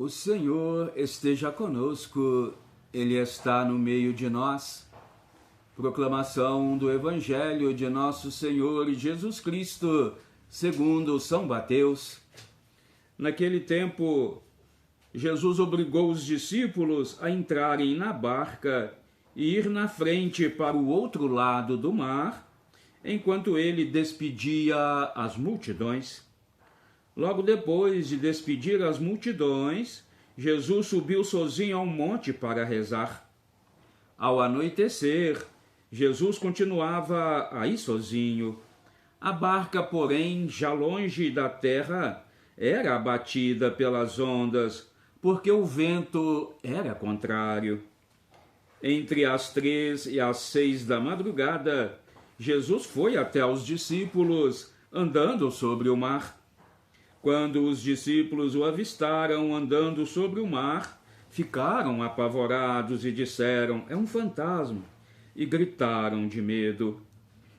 O Senhor esteja conosco, Ele está no meio de nós. Proclamação do Evangelho de Nosso Senhor Jesus Cristo, segundo São Mateus. Naquele tempo, Jesus obrigou os discípulos a entrarem na barca e ir na frente para o outro lado do mar, enquanto ele despedia as multidões. Logo depois de despedir as multidões, Jesus subiu sozinho ao monte para rezar. Ao anoitecer, Jesus continuava aí sozinho. A barca, porém, já longe da terra, era abatida pelas ondas, porque o vento era contrário. Entre as 3 e as 6 da madrugada, Jesus foi até os discípulos, andando sobre o mar. Quando os discípulos o avistaram andando sobre o mar, ficaram apavorados e disseram: "É um fantasma", e gritaram de medo.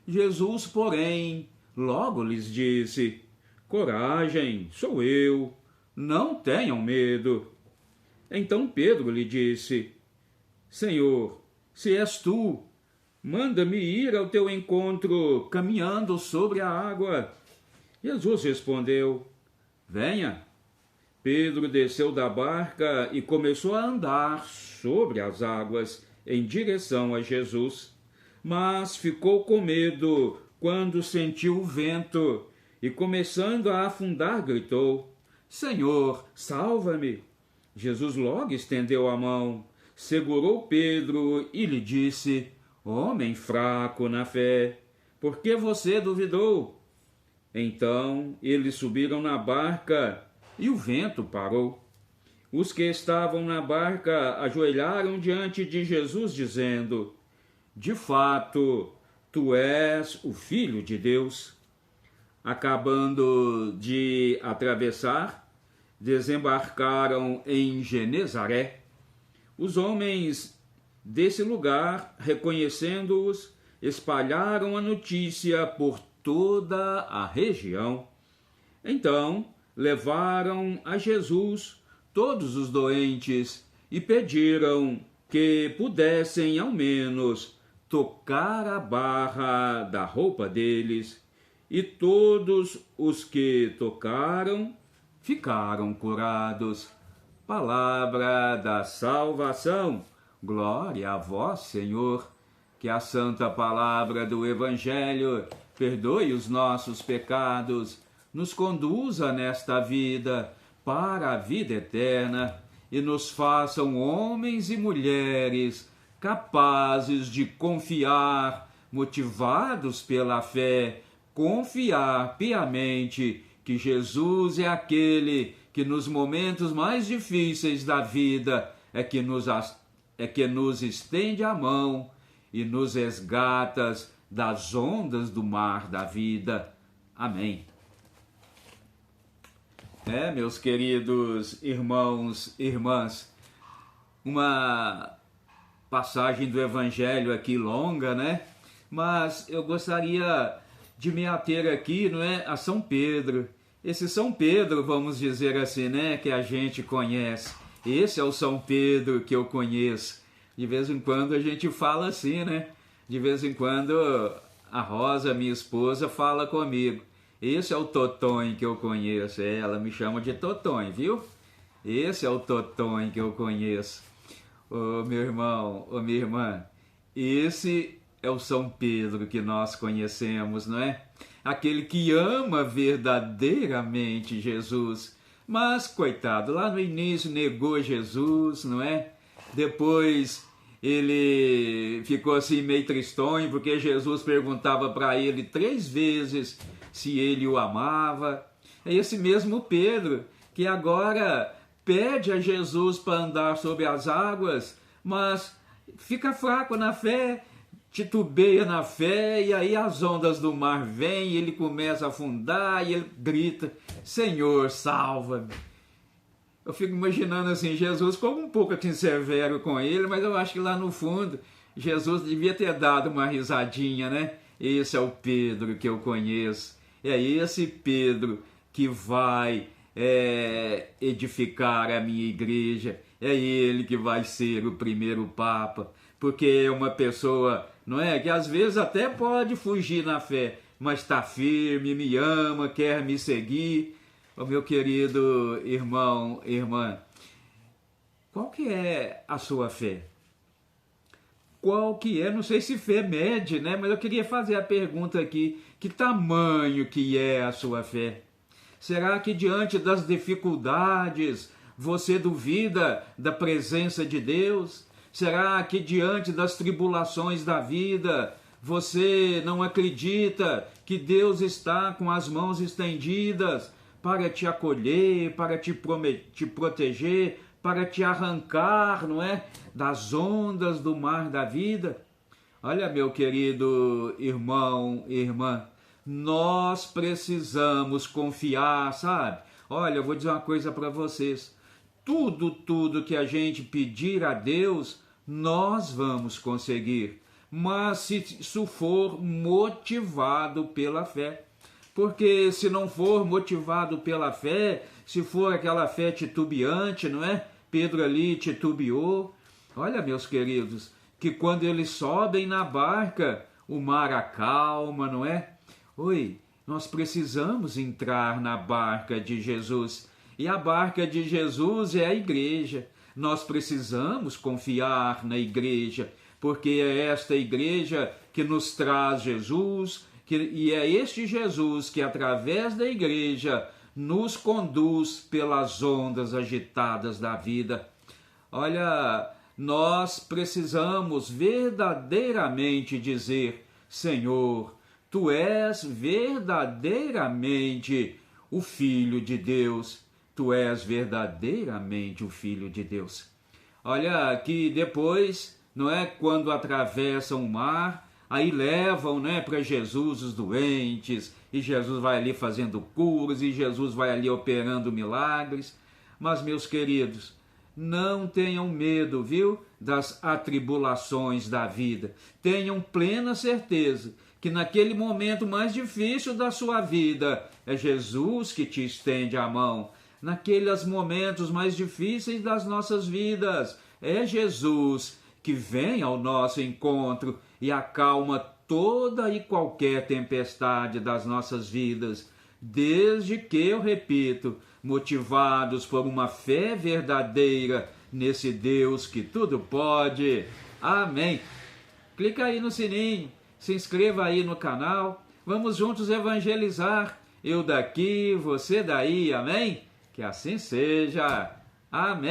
Jesus, porém, logo lhes disse: "Coragem, sou eu, não tenham medo." Então Pedro lhe disse: "Senhor, se és tu, manda-me ir ao teu encontro caminhando sobre a água." Jesus respondeu: "Venha." Pedro desceu da barca e começou a andar sobre as águas em direção a Jesus, mas ficou com medo quando sentiu o vento e, começando a afundar, gritou: "Senhor, salva-me!" Jesus logo estendeu a mão, segurou Pedro e lhe disse: "Homem fraco na fé, por que você duvidou?" Então eles subiram na barca e o vento parou. Os que estavam na barca ajoelharam diante de Jesus, dizendo: "De fato, tu és o Filho de Deus." Acabando de atravessar, desembarcaram em Genezaré. Os homens desse lugar, reconhecendo-os, espalharam a notícia por toda a região. Então levaram a Jesus todos os doentes e pediram que pudessem ao menos tocar a barra da roupa deles, e todos os que tocaram ficaram curados. Palavra da salvação. Glória a vós, Senhor. Que a santa palavra do Evangelho perdoe os nossos pecados, nos conduza nesta vida para a vida eterna e nos façam homens e mulheres capazes de confiar, motivados pela fé, confiar piamente que Jesus é aquele que nos momentos mais difíceis da vida é que nos estende a mão e nos resgata das ondas do mar da vida. Amém. Meus queridos irmãos e irmãs, uma passagem do Evangelho aqui longa, né? Mas eu gostaria de me ater aqui, não é, a São Pedro. Esse São Pedro, vamos dizer assim, né, que a gente conhece. Esse é o São Pedro que eu conheço. De vez em quando a gente fala assim, né? De vez em quando a Rosa, minha esposa, fala comigo: "Esse é o Totonho que eu conheço." Ela me chama de Totonho, viu? Esse é o Totonho que eu conheço. Ô meu irmão, ô minha irmã, esse é o São Pedro que nós conhecemos, não é? Aquele que ama verdadeiramente Jesus. Mas, coitado, lá no início negou Jesus, não é? Depois ele ficou assim meio tristonho, porque Jesus perguntava para ele 3 vezes se ele o amava. É esse mesmo Pedro que agora pede a Jesus para andar sobre as águas, mas fica fraco na fé, titubeia na fé, e aí as ondas do mar vêm e ele começa a afundar e ele grita: "Senhor, salva-me." Eu fico imaginando assim, Jesus como um pouco assim severo com ele, mas eu acho que lá no fundo Jesus devia ter dado uma risadinha, né? Esse é o Pedro que eu conheço. É esse Pedro que vai edificar a minha igreja. É ele que vai ser o primeiro Papa, porque é uma pessoa, não é, que às vezes até pode fugir na fé, mas está firme, me ama, quer me seguir. Ô, meu querido irmão, irmã, qual que é a sua fé? Qual que é? Não sei se fé mede, né? Mas eu queria fazer a pergunta aqui: que tamanho que é a sua fé? Será que diante das dificuldades você duvida da presença de Deus? Será que diante das tribulações da vida você não acredita que Deus está com as mãos estendidas para te acolher, para te proteger, para te arrancar, não é, das ondas do mar da vida? Olha, meu querido irmão e irmã, nós precisamos confiar, sabe? Olha, eu vou dizer uma coisa para vocês. Tudo que a gente pedir a Deus, nós vamos conseguir. Mas se isso for motivado pela fé. Porque se não for motivado pela fé, se for aquela fé titubeante, não é? Pedro ali titubeou. Olha, meus queridos, que quando eles sobem na barca, o mar acalma, não é? Oi, nós precisamos entrar na barca de Jesus. E a barca de Jesus é a igreja. Nós precisamos confiar na igreja, porque é esta igreja que nos traz Jesus, e é este Jesus que, através da igreja, nos conduz pelas ondas agitadas da vida. Olha, nós precisamos verdadeiramente dizer: Senhor, Tu és verdadeiramente o Filho de Deus. Tu és verdadeiramente o Filho de Deus. Olha, que depois, não é, quando atravessam o mar, aí levam, né, para Jesus os doentes, e Jesus vai ali fazendo curas, e Jesus vai ali operando milagres. Mas, meus queridos, não tenham medo, viu, das atribulações da vida. Tenham plena certeza que naquele momento mais difícil da sua vida, é Jesus que te estende a mão. Naqueles momentos mais difíceis das nossas vidas, é Jesus que vem ao nosso encontro e acalma toda e qualquer tempestade das nossas vidas, desde que, eu repito, motivados por uma fé verdadeira nesse Deus que tudo pode. Amém. Clica aí no sininho, se inscreva aí no canal, vamos juntos evangelizar, eu daqui, você daí, amém? Que assim seja, amém.